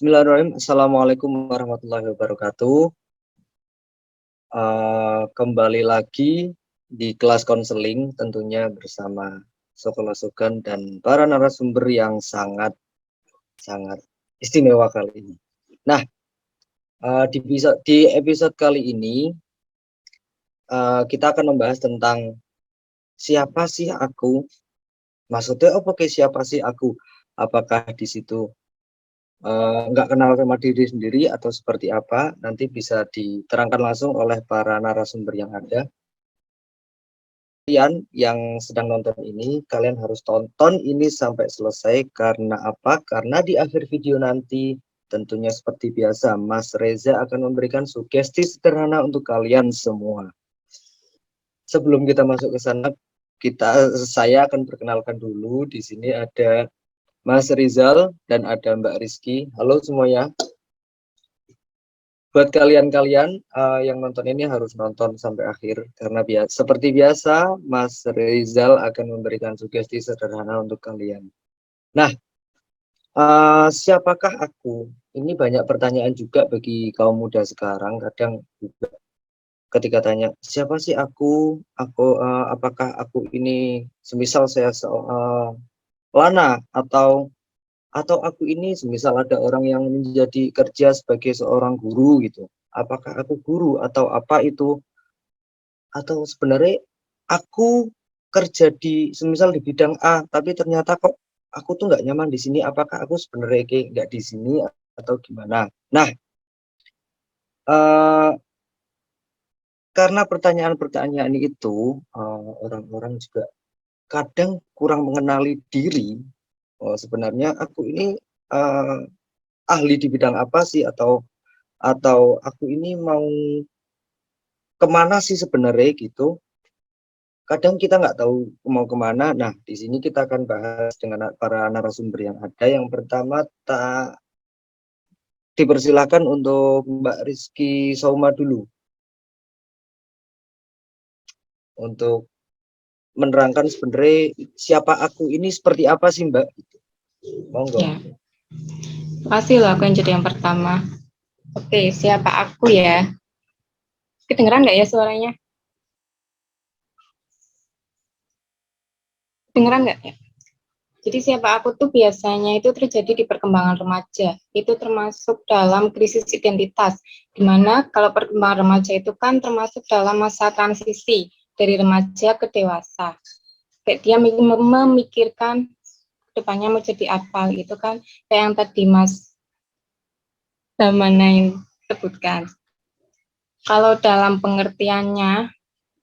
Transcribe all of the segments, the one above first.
Bismillahirrahmanirrahim. Assalamualaikum warahmatullahi wabarakatuh. Kembali lagi di kelas konseling tentunya bersama Sekolah Sugan dan para narasumber yang sangat istimewa kali ini. Nah, di episode kali ini kita akan membahas tentang siapa sih aku. Maksudnya apa siapa sih aku? Apakah di situ nggak kenal sama diri sendiri atau seperti apa, nanti bisa diterangkan langsung oleh para narasumber yang ada. Kalian yang sedang nonton ini, kalian harus tonton ini sampai selesai. Karena apa? Karena di akhir video nanti tentunya seperti biasa Mas Reza akan memberikan sugesti sederhana untuk kalian semua. Sebelum kita masuk ke sana, saya akan perkenalkan dulu. Di sini ada Mas Rizal dan ada Mbak Rizky. Halo semuanya. Buat kalian-kalian yang nonton ini harus nonton sampai akhir karena seperti biasa Mas Rizal akan memberikan sugesti sederhana untuk kalian. Nah, siapakah aku? Ini banyak pertanyaan juga bagi kaum muda sekarang. Kadang juga ketika tanya siapa sih aku? Apakah aku ini semisal saya Lana atau aku ini semisal ada orang yang menjadi kerja sebagai seorang guru gitu. Apakah aku guru atau apa itu? Atau sebenarnya aku kerja semisal di bidang A, tapi ternyata kok aku tuh nggak nyaman di sini. Apakah aku sebenarnya nggak di sini atau gimana? Nah, karena pertanyaan-pertanyaan itu orang-orang juga kadang kurang mengenali diri. Oh, sebenarnya aku ini ahli di bidang apa sih atau aku ini mau kemana sih sebenarnya gitu. Kadang kita nggak tahu mau kemana. Nah, di sini kita akan bahas dengan para narasumber yang ada. Yang pertama, dipersilakan untuk Mbak Rizky Sauma dulu untuk menerangkan sebenarnya siapa aku ini seperti apa sih Mbak. Monggo. Ya, makasih loh aku yang jadi yang pertama. Oke, siapa aku ya? Kedengeran nggak ya suaranya? Kedengeran nggak ya? Jadi siapa aku tuh biasanya itu terjadi di perkembangan remaja. Itu termasuk dalam krisis identitas. Dimana kalau perkembangan remaja itu kan termasuk dalam masa transisi dari remaja ke dewasa. Kayak dia memikirkan depannya mau jadi apa gitu kan. Kayak yang tadi Mas Damanain sebutkan. Kalau dalam pengertiannya,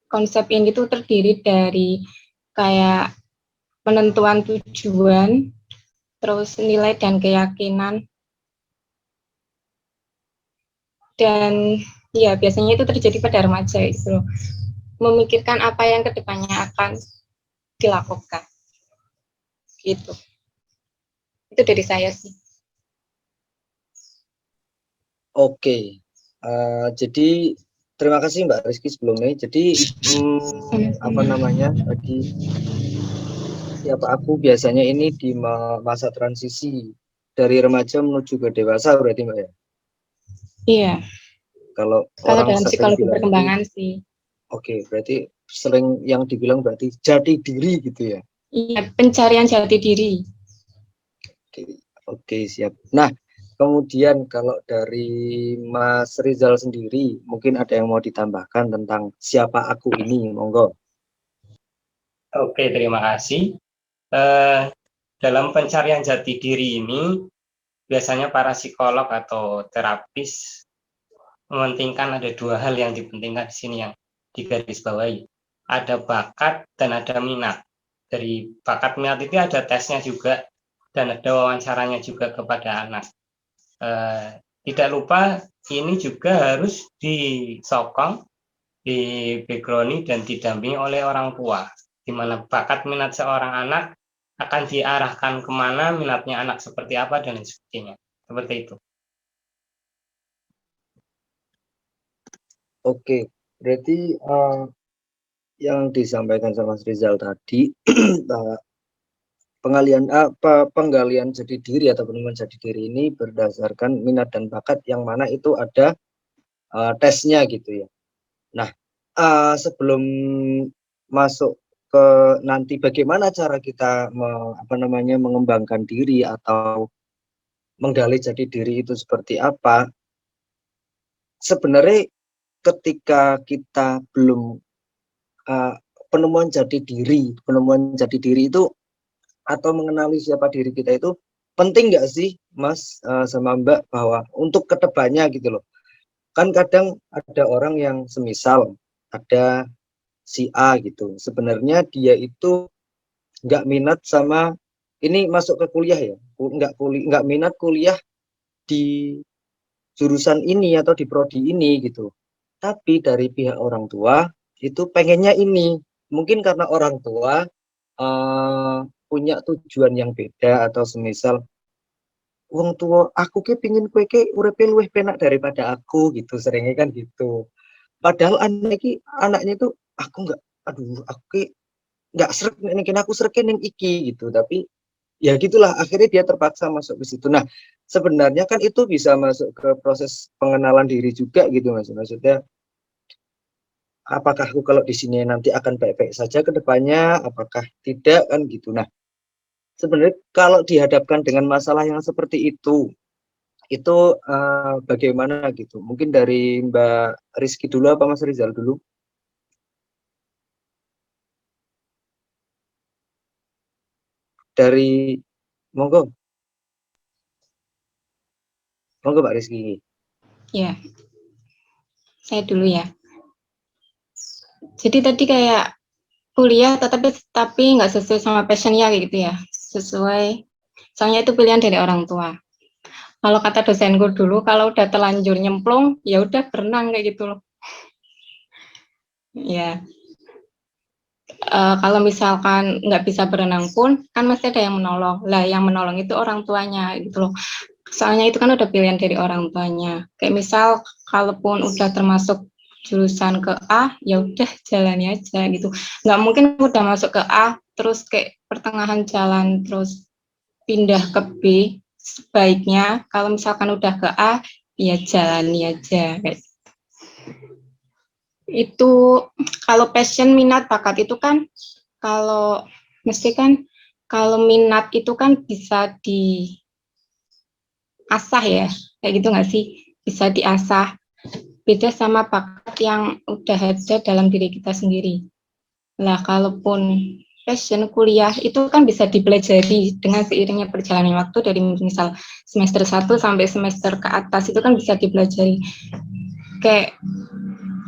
konsep ini tuh terdiri dari kayak penentuan tujuan, terus nilai dan keyakinan, dan ya biasanya itu terjadi pada remaja itu, memikirkan apa yang kedepannya akan dilakukan. Gitu. Itu dari saya sih. Oke. Jadi terima kasih Mbak Rizky sebelumnya. Jadi apa namanya tadi siapa aku biasanya ini di masa transisi dari remaja menuju ke dewasa berarti Mbak ya? Iya. Kalau orang dalam sering psikologi bilang itu, perkembangan sih. oke, berarti sering yang dibilang berarti jati diri gitu ya? Iya, pencarian jati diri. Oke, siap. Nah, kemudian kalau dari Mas Rizal sendiri, mungkin ada yang mau ditambahkan tentang siapa aku ini, monggo. Oke, terima kasih. Dalam pencarian jati diri ini, biasanya para psikolog atau terapis mementingkan ada dua hal yang dipentingkan di sini yang digarisbawahi. Ada bakat dan ada minat. Dari bakat minat itu ada tesnya juga dan ada wawancaranya juga kepada anak. Tidak lupa ini juga harus disokong, di background dan didampingi oleh orang tua, di mana bakat minat seorang anak akan diarahkan kemana, minatnya anak seperti apa, dan lain sebagainya. Seperti itu. Oke, berarti yang disampaikan sama Mas Rizal tadi, penggalian jati diri atau penemuan jati diri ini berdasarkan minat dan bakat yang mana itu ada tesnya gitu ya. Nah, sebelum masuk ke nanti bagaimana cara kita mengembangkan diri atau menggali jati diri itu seperti apa, sebenarnya ketika kita belum penemuan jati diri itu atau mengenali siapa diri kita itu penting nggak sih Mas sama Mbak, bahwa untuk kedepannya gitu loh. Kan kadang ada orang yang semisal ada si A gitu, sebenarnya dia itu nggak minat sama ini, masuk ke kuliah ya, nggak minat kuliah di jurusan ini atau di prodi ini gitu, tapi dari pihak orang tua itu pengennya ini, mungkin karena orang tua punya tujuan yang beda, atau semisal wong tua aku ke pingin kue ke urepe luwih penak daripada aku gitu, seringnya kan gitu. Padahal anaknya itu aku nggak, aduh aku ke nggak srek nek aku srek ning iki gitu, tapi ya gitulah akhirnya dia terpaksa masuk ke situ. Nah, sebenarnya kan itu bisa masuk ke proses pengenalan diri juga gitu Mas. Maksudnya apakah aku kalau di sini nanti akan baik-baik saja ke depannya, apakah tidak kan gitu. Nah, sebenarnya kalau dihadapkan dengan masalah yang seperti itu bagaimana gitu. Mungkin dari Mbak Rizky dulu apa Mas Rizal dulu? Dari monggo Mbak Rizky. Ya, saya dulu ya. Jadi tadi kayak kuliah tapi nggak sesuai sama passionnya kayak gitu ya. Sesuai, soalnya itu pilihan dari orang tua. Kalau kata dosenku dulu, kalau udah terlanjur nyemplung, ya udah berenang kayak gitu loh. Ya, kalau misalkan nggak bisa berenang pun, kan masih ada yang menolong. Lah, yang menolong itu orang tuanya gitu loh. Soalnya itu kan udah pilihan dari orang tuanya. Kayak misal, kalaupun udah termasuk jurusan ke A, ya udah jalani aja gitu. Nggak mungkin udah masuk ke A, terus kayak pertengahan jalan, terus pindah ke B. Sebaiknya kalau misalkan udah ke A, ya jalani aja. Kayak itu kalau passion, minat, bakat itu kan kalau mesti kan kalau minat itu kan bisa diasah ya, kayak gitu nggak sih, bisa diasah, beda sama bakat yang udah ada dalam diri kita sendiri. Lah kalaupun passion, kuliah itu kan bisa dipelajari dengan seiringnya perjalanan waktu, dari misal semester 1 sampai semester ke atas itu kan bisa dipelajari. Kayak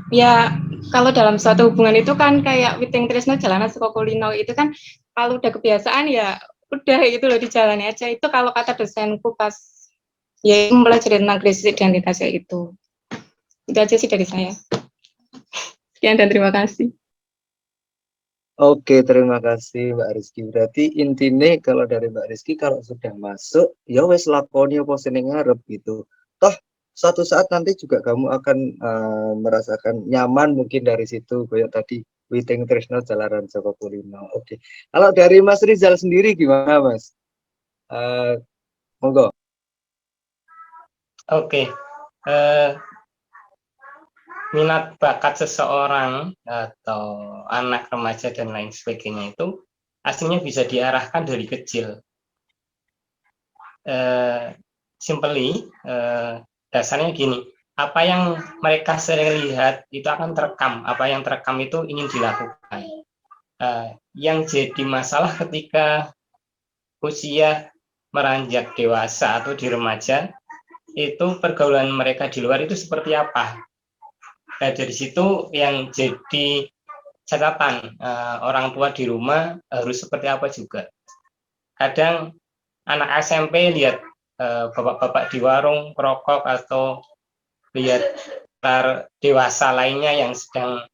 ya kalau dalam suatu hubungan itu kan kayak Witing Tresno jalanan suka kulino itu kan, kalau udah kebiasaan ya udah gitu loh, dijalani aja. Itu kalau kata dosenku pas ya mempelajari tentang krisis identitas kayak itu aja sih dari saya. Sekian dan terima kasih. Oke, terima kasih Mbak Rizky. Berarti intinya kalau dari Mbak Rizky, kalau sudah masuk, ya wes lakoni apa seneng ngarep gitu. Toh suatu saat nanti juga kamu akan merasakan nyaman mungkin dari situ, kayak tadi Witing Tresno Jalaran Joko Kulino. Oke. Kalau dari Mas Rizal sendiri gimana Mas? Monggo. Oke. Minat bakat seseorang atau anak remaja dan lain sebagainya itu aslinya bisa diarahkan dari kecil. Simply, dasarnya gini, apa yang mereka sering lihat itu akan terekam, apa yang terekam itu ingin dilakukan. Yang jadi masalah ketika usia meranjak dewasa atau di remaja, itu pergaulan mereka di luar itu seperti apa. Nah, dari situ yang jadi catatan, orang tua di rumah harus seperti apa juga. Kadang anak SMP lihat bapak-bapak di warung perokok, atau lihat dewasa lainnya yang sedang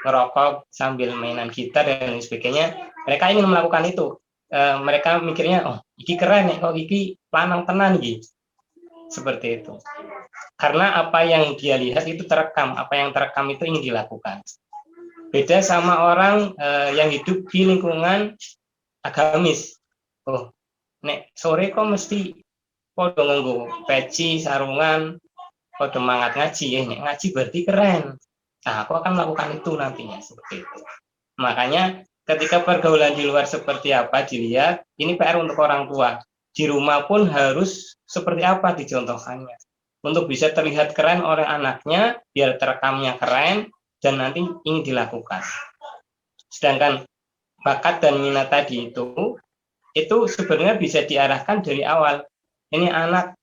ngerokok sambil mainan gitar dan lain sebagainya, mereka ingin melakukan itu. Mereka mikirnya, oh iki keren nih, kok iki lanang tenan gitu. Seperti itu. Karena apa yang dia lihat itu terekam, apa yang terekam itu ingin dilakukan. Beda sama orang yang hidup di lingkungan agamis. oh nek sore kok mesti podo nganggo peci, sarungan, podo mangat ngaji, nek ngaji berarti keren. Nah, aku akan melakukan itu nantinya seperti itu. Makanya ketika pergaulan di luar seperti apa dilihat, ini PR untuk orang tua. Di rumah pun harus seperti apa dicontohkannya. Untuk bisa terlihat keren oleh anaknya, biar terekamnya keren, dan nanti ingin dilakukan. Sedangkan bakat dan minat tadi itu sebenarnya bisa diarahkan dari awal. Ini anak,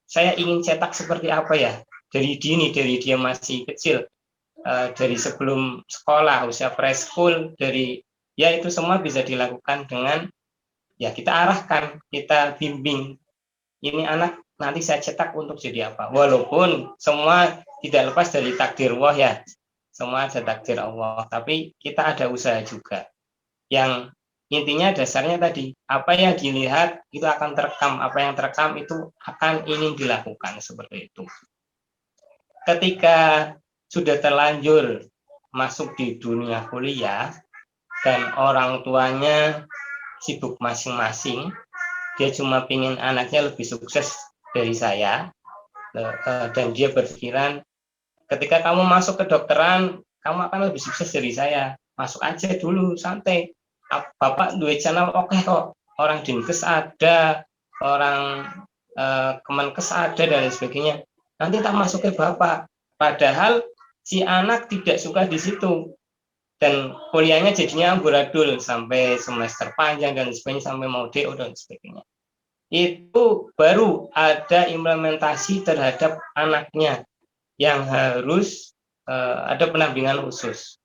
saya ingin cetak seperti apa ya? Dari dini, dari dia masih kecil, dari sebelum sekolah, usia preschool, dari ya itu semua bisa dilakukan dengan ya kita arahkan, kita bimbing. Ini anak nanti saya cetak untuk jadi apa? Walaupun semua tidak lepas dari takdir Allah ya, semua ada takdir Allah, tapi kita ada usaha juga. Yang intinya dasarnya tadi, apa yang dilihat itu akan terekam, apa yang terekam itu akan ingin dilakukan seperti itu. Ketika sudah terlanjur masuk di dunia kuliah dan orang tuanya sibuk masing-masing, dia cuma ingin anaknya lebih sukses dari saya, dan dia berpikiran ketika kamu masuk ke dokteran kamu akan lebih sukses dari saya, masuk aja dulu santai, bapak duit channel oke kok, orang dinkes ada, orang kemenkes ada dan lain sebagainya, nanti tak masuk ke bapak. Padahal si anak tidak suka di situ dan kuliahnya jadinya amburadul sampai semester panjang dan sebagainya, sampai mau DO dan sebagainya. Itu baru ada implementasi terhadap anaknya yang harus ada pendampingan khusus.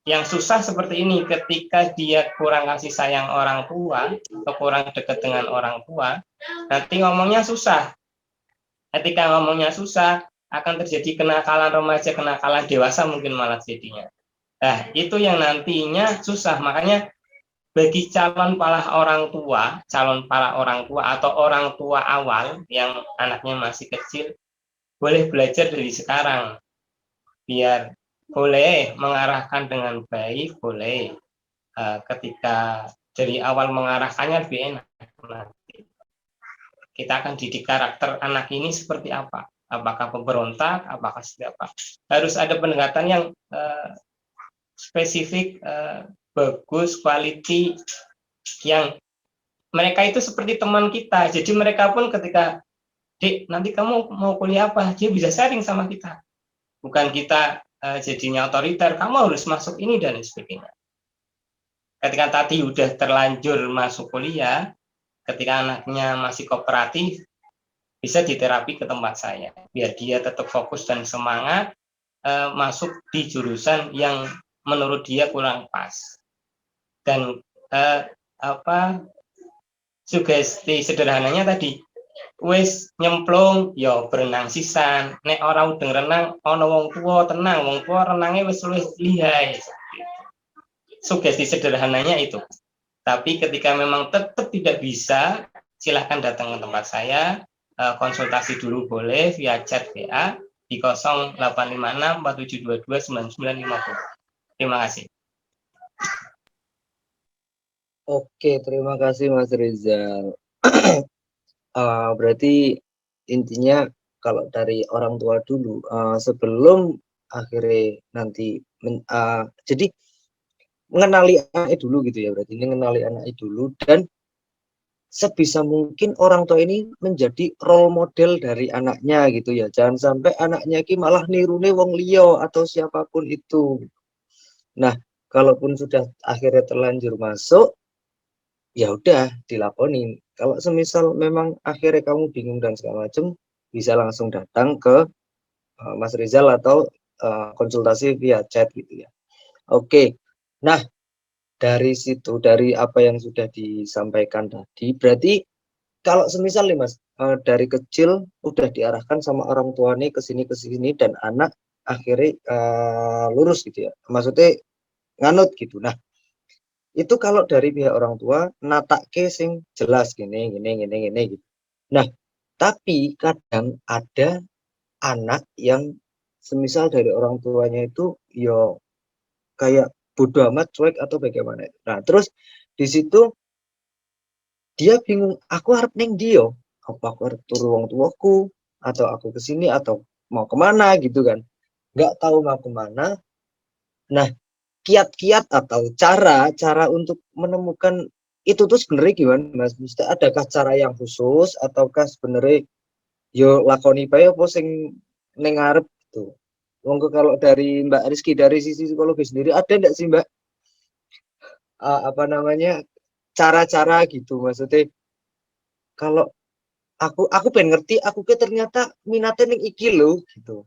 Yang susah seperti ini, ketika dia kurang kasih sayang orang tua atau kurang dekat dengan orang tua, nanti ngomongnya susah. Ketika ngomongnya susah, akan terjadi kenakalan remaja, kenakalan dewasa mungkin malah jadinya. Nah, itu yang nantinya susah. Makanya bagi calon para orang tua atau orang tua awal yang anaknya masih kecil, boleh belajar dari sekarang. Biar boleh mengarahkan dengan baik, boleh. Ketika dari awal mengarahkannya lebih enak. Nanti kita akan didik karakter anak ini seperti apa. Apakah pemberontak, apakah seperti apa. Harus ada pendekatan yang spesifik, bagus, quality, yang mereka itu seperti teman kita. Jadi mereka pun ketika, Dik, nanti kamu mau kuliah apa? Dia bisa sharing sama kita. Bukan kita jadinya otoriter, kamu harus masuk ini dan sebagainya. Ketika tadi udah terlanjur masuk kuliah, ketika anaknya masih kooperatif, bisa diterapi ke tempat saya, biar dia tetap fokus dan semangat masuk di jurusan yang menurut dia kurang pas. Dan sugesti sederhananya tadi, wis nyemplung yo berenang sisan, nek ora udeng renang ana wong tua tenang, wong tua renangnya wis luwih lihai. Sugesti sederhananya itu. Tapi ketika memang tetap tidak bisa, silahkan datang ke tempat saya, konsultasi dulu boleh via chat WA di 0856 4722 9950. Terima kasih. Oke, terima kasih Mas Rizal. Berarti intinya kalau dari orang tua dulu, sebelum akhirnya nanti jadi mengenali anaknya dulu gitu ya, berarti ini mengenali anaknya dulu, dan sebisa mungkin orang tua ini menjadi role model dari anaknya gitu ya, jangan sampai anaknya ini malah nirune wong liya atau siapapun itu. Nah, kalaupun sudah akhirnya terlanjur masuk, ya udah dilakonin. Kalau semisal memang akhirnya kamu bingung dan segala macam, bisa langsung datang ke Mas Rizal atau konsultasi via chat gitu ya. Oke. Nah, dari situ, dari apa yang sudah disampaikan tadi, berarti kalau semisal nih Mas, dari kecil udah diarahkan sama orang tuanya ke sini dan anak akhirnya lurus gitu ya. Maksudnya nganut gitu. Nah, itu kalau dari pihak orang tua natake sing jelas gini gitu. Nah, tapi kadang ada anak yang semisal dari orang tuanya itu yo kayak bodoh amat, cuek atau bagaimana. Nah, terus di situ dia bingung, aku harap neng dia, apa aku harap turu wong tuaku, atau aku kesini, atau mau kemana gitu kan, nggak tahu mau kemana. Nah, kiat-kiat atau cara untuk menemukan itu tuh sebenarnya gimana Mas? Mesti adakah cara yang khusus ataukah sebenarnya yo lakoni bae apa sing ning ngarep gitu. Monggo kalau dari Mbak Rizky dari sisi psikologi sendiri ada enggak sih Mbak apa namanya cara-cara gitu maksudnya kalau aku pengen ngerti aku ke ternyata minatnya ning iki lho gitu.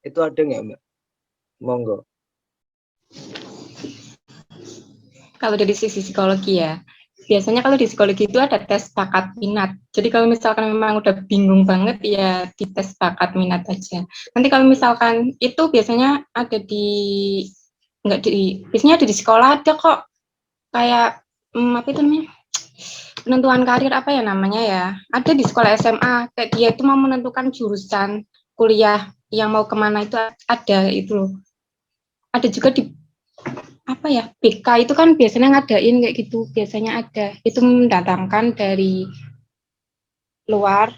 Itu ada nggak Mbak? Monggo. Kalau dari sisi psikologi ya, biasanya kalau di psikologi itu ada tes bakat minat. Jadi kalau misalkan memang udah bingung banget, ya dites bakat minat aja. Nanti kalau misalkan itu biasanya ada di, nggak di, biasanya ada di sekolah ada kok, kayak, apa itu namanya, penentuan karir apa ya namanya ya, ada di sekolah SMA, kayak dia itu mau menentukan jurusan kuliah yang mau kemana itu ada itu loh. Ada juga di apa ya BK itu kan biasanya ngadain kayak gitu, biasanya ada itu mendatangkan dari luar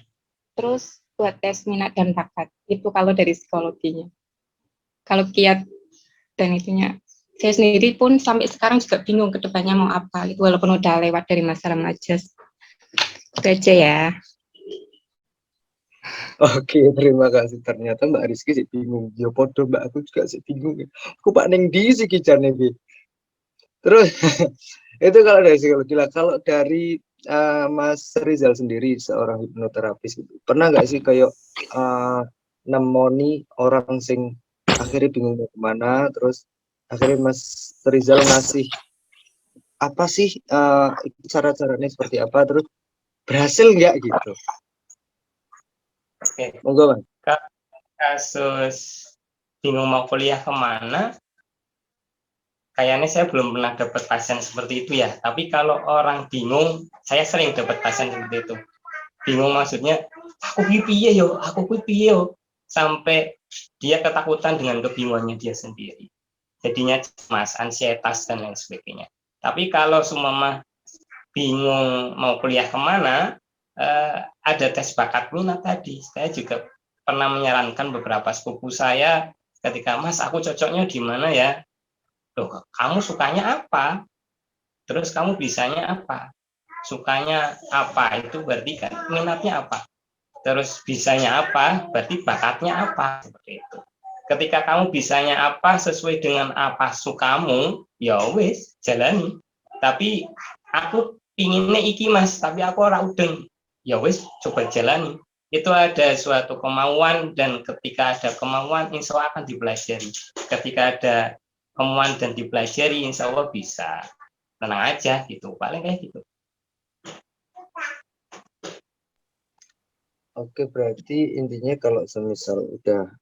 terus buat tes minat dan bakat itu kalau dari psikologinya. Kalau kiat dan itunya saya sendiri pun sampai sekarang juga bingung kedepannya mau apa gitu, walaupun udah lewat dari masa remaja. Itu aja ya. Oke, terima kasih. Ternyata Mbak Rizky sih bingung. Ya podo Mbak aku juga sih bingung. Aku Pak Neng di sih kijarnya Bi. Terus itu kalau dari psikologi lah. Kalau dari Mas Rizal sendiri seorang hipnoterapis gitu. Pernah nggak sih kayak nemoni orang sing akhirnya bingung mau kemana, terus akhirnya Mas Rizal ngasih apa sih cara-caranya seperti apa, terus berhasil nggak gitu? Oke, Monggo Mas. kasus bingung mau kuliah kemana, kayaknya saya belum pernah dapat pasien seperti itu ya. Tapi kalau orang bingung, saya sering dapat pasien seperti itu. Bingung maksudnya, aku piye yo, sampai dia ketakutan dengan kebingungannya dia sendiri. Jadinya cemas, ansietas dan lain sebagainya. Tapi kalau seumpama bingung mau kuliah kemana, ada tes bakat minat tadi. Saya juga pernah menyarankan beberapa sepupu saya ketika, Mas, aku cocoknya di mana ya? Loh, kamu sukanya apa? Terus kamu bisanya apa? Sukanya apa? Itu berarti kan minatnya apa? Terus bisanya apa? Berarti bakatnya apa? Seperti itu. Ketika kamu bisanya apa sesuai dengan apa sukamu, ya wis, jalani. Tapi aku pinginnya iki Mas, tapi aku ora udeng. Ya wis, coba jalani. Itu ada suatu kemauan dan ketika ada kemauan insya Allah akan dipelajari. Ketika ada kemauan dan dipelajari insya Allah bisa. Tenang aja gitu, paling kayak gitu. Oke, berarti intinya kalau semisal udah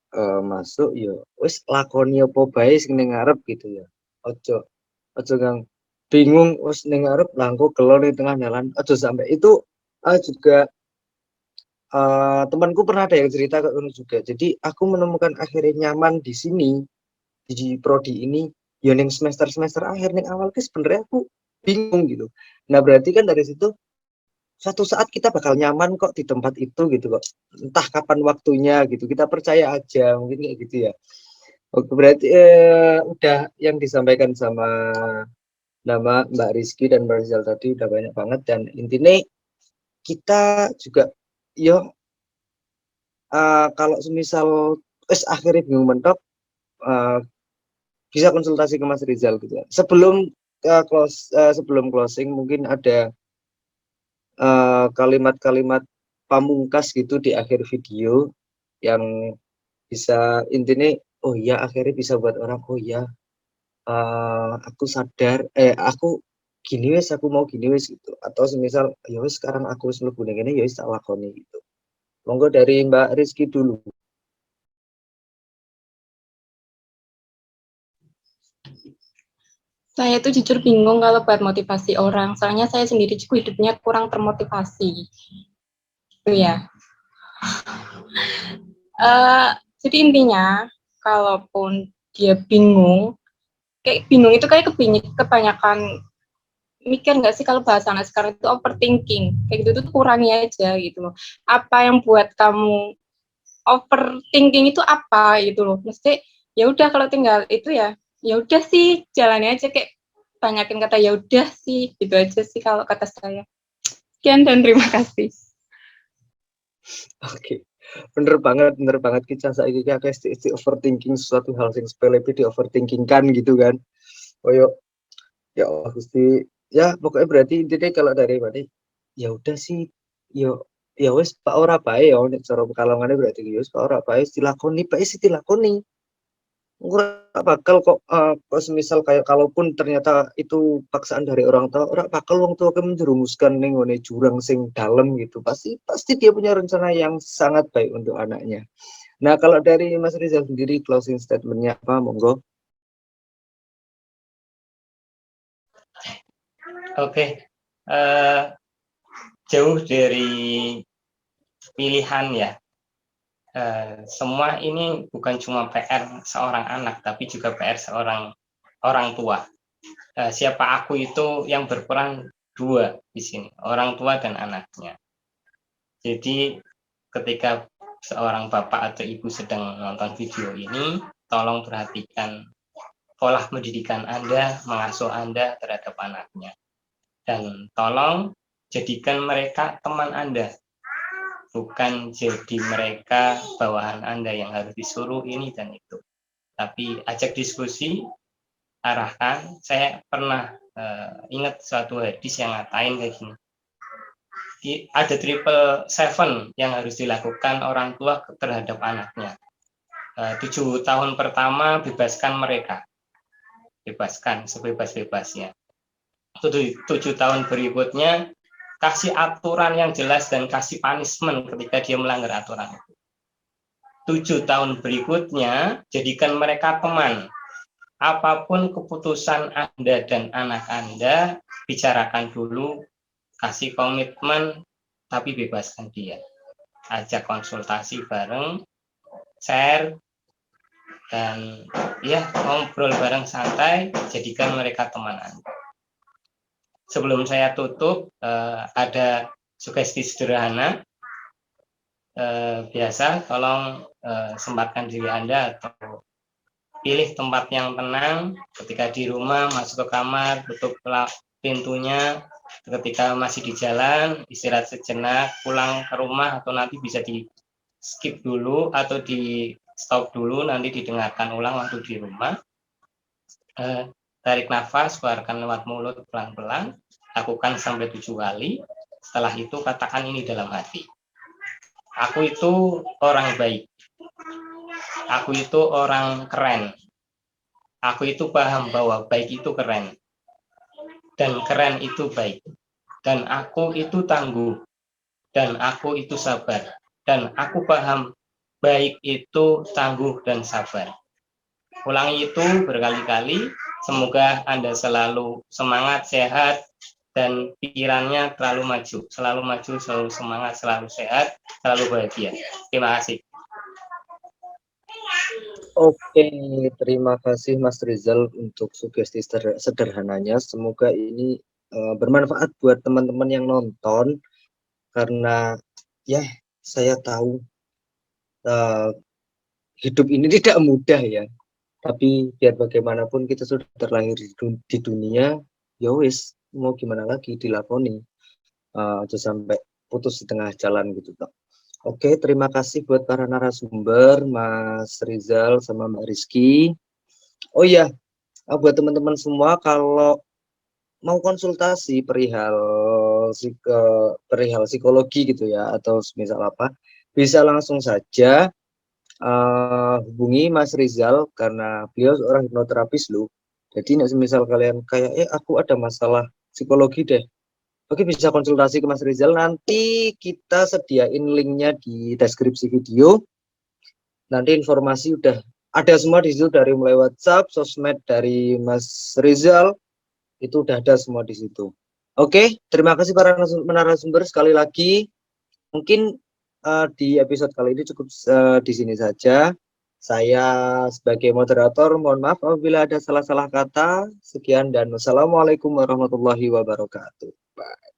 masuk ya wis lakoni apa bae sing ning ngarep gitu ya. Ojo ojo kang bingung wis ning ngarep langko kelor di tengah jalan. Ojo sampai itu juga temanku pernah ada yang cerita kayak gitu juga. Jadi aku menemukan akhirnya nyaman di sini di prodi ini ya ning semester akhir ning awal ke sebenarnya aku bingung gitu. Nah, berarti kan dari situ suatu saat kita bakal nyaman kok di tempat itu gitu kok. Entah kapan waktunya gitu. Kita percaya aja mungkin kayak gitu ya. Oke, berarti udah yang disampaikan sama nama Mbak Rizky dan Mbak Rizal tadi udah banyak banget dan intinya kita juga yo kalau semisal akhirnya bingung mentok uh, bisa konsultasi ke Mas Rizal gitu ya. Sebelum closing mungkin ada kalimat-kalimat pamungkas gitu di akhir video yang bisa intinya oh ya akhirnya bisa buat orang oh ya aku sadar aku gini wes aku mau gini wes gitu atau semisal ya wes sekarang aku wes mlebu ning kene ya wes tak lakoni gitu. Monggo dari Mbak Rizky dulu. Saya tuh jujur bingung kalau buat motivasi orang, soalnya saya sendiri juga hidupnya kurang termotivasi. Itu ya. Jadi intinya, kalaupun dia bingung, kayak bingung itu kayak kebanyakan mikir nggak sih kalau bahasa anak sekarang itu overthinking, kayak gitu tuh kurangi aja gitu loh. Apa yang buat kamu overthinking itu apa gitu loh? Mesti ya udah kalau tinggal itu ya udah sih jalani aja, kayak banyakin kata ya udah sih, gitu aja sih kalau kata saya. Sekian dan terima kasih. Oke, bener banget kita saiki ki akeh isti overthinking sesuatu hal sing sepele di overthinking kan gitu kan. Koyo ya Allah Gusti, ya pokoknya berarti intinya kalau dari Mani, ya udah sih, yo ya wes pak ora bae ya nek cara pekalongannya berarti ya wes pak ora bae dilakoni, bae sih dilakoni. Ora bakal kok kok semisal kayak kalaupun ternyata itu paksaan dari orang tua, ora bakal wong tua ke menjerumuskan ning ngone jurang sing dalam gitu. Pasti pasti dia punya rencana yang sangat baik untuk anaknya. Nah, kalau dari Mas Rizal sendiri closing statement-nya apa, monggo? Oke, jauh dari pilihan ya. Semua ini bukan cuma PR seorang anak, tapi juga PR seorang orang tua. Siapa aku itu yang berperan dua di sini, orang tua dan anaknya. Jadi ketika seorang bapak atau ibu sedang menonton video ini, tolong perhatikan pola pendidikan Anda, mengasuh Anda terhadap anaknya. Dan tolong jadikan mereka teman Anda, bukan jadi mereka bawahan Anda yang harus disuruh ini dan itu. Tapi ajak diskusi, arahkan. Saya pernah ingat suatu hadis yang ngatain kayak gini. Ada triple seven yang harus dilakukan orang tua terhadap anaknya. 7 tahun pertama bebaskan mereka, bebaskan sebebas-bebasnya. 7 tahun berikutnya kasih aturan yang jelas dan kasih punishment ketika dia melanggar aturan itu. 7 tahun berikutnya jadikan mereka teman. Apapun keputusan Anda dan anak Anda, bicarakan dulu, kasih komitmen, tapi bebaskan dia. Ajak konsultasi bareng, share, dan ya ngobrol bareng santai, jadikan mereka teman Anda. Sebelum saya tutup, ada sugesti sederhana. Biasa, tolong sempatkan diri Anda atau pilih tempat yang tenang ketika di rumah, masuk ke kamar, tutup pintunya. Ketika masih di jalan, istirahat sejenak, pulang ke rumah atau nanti bisa di skip dulu atau di stop dulu, nanti didengarkan ulang waktu di rumah. Tarik nafas, keluarkan lewat mulut pelan-pelan, lakukan sampai 7 kali. Setelah itu katakan ini dalam hati. Aku itu orang baik. Aku itu orang keren. Aku itu paham bahwa baik itu keren. Dan keren itu baik. Dan aku itu tangguh. Dan aku itu sabar. Dan aku paham baik itu tangguh dan sabar. Ulangi itu berkali-kali. Semoga Anda selalu semangat, sehat, dan pikirannya selalu maju, selalu semangat, selalu sehat, selalu bahagia. Terima kasih. Oke, terima kasih Mas Rizal untuk sugesti sederhananya. Semoga ini bermanfaat buat teman-teman yang nonton, karena ya saya tahu hidup ini tidak mudah ya. Tapi biar bagaimanapun kita sudah terlahir di dunia, ya wis mau gimana lagi dilakoni. Aja sampai putus di tengah jalan gitu toh. Oke, terima kasih buat para narasumber, Mas Rizal sama Mbak Rizky. Oh iya, buat teman-teman semua kalau mau konsultasi perihal psikologi gitu ya, atau misal apa, bisa langsung saja hubungi Mas Rizal karena beliau seorang hipnoterapis loh. Jadi nek semisal kalian kayak aku ada masalah psikologi deh. Oke, bisa konsultasi ke Mas Rizal, nanti kita sediain linknya di deskripsi video. Nanti informasi udah ada semua di situ, dari mulai WhatsApp, sosmed dari Mas Rizal, itu udah ada semua di situ. Oke, terima kasih para narasumber sekali lagi. Mungkin di episode kali ini cukup di sini saja. Saya sebagai moderator mohon maaf apabila ada salah-salah kata. Sekian dan wassalamualaikum warahmatullahi wabarakatuh. Bye.